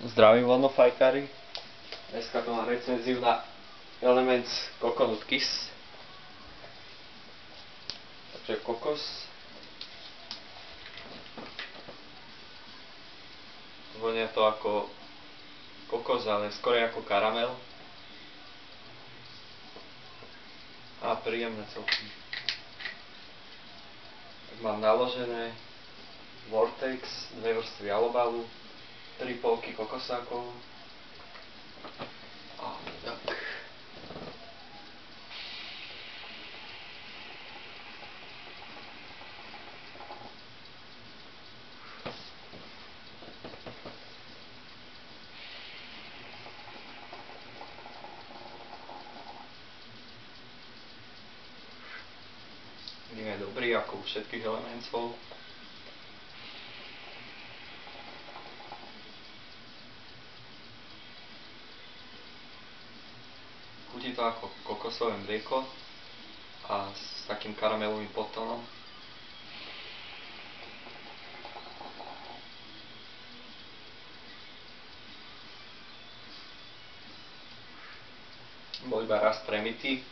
Zdravím vonofajkári. Dneska tu mám recenziu na Elements Coconut Kiss. Takže kokos. Vonia to ako kokos, ale skôr ako karamel. A príjemné celkom. Tak mám naložené Vortex, 2 vrstvy alobalu, 3 polky kokosákov. A tak. Je dobrý ako u všetkých elementov. Chutí to ako kokosové mlieko a s takým karamelovým podtónom. Bol iba raz premitý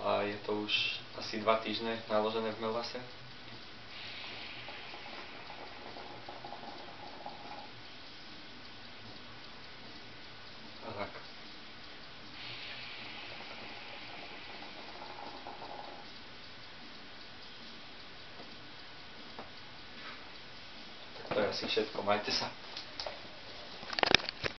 a je to už asi 2 týždne naložené v melase. A tak. Tak to je asi všetko. Majte sa.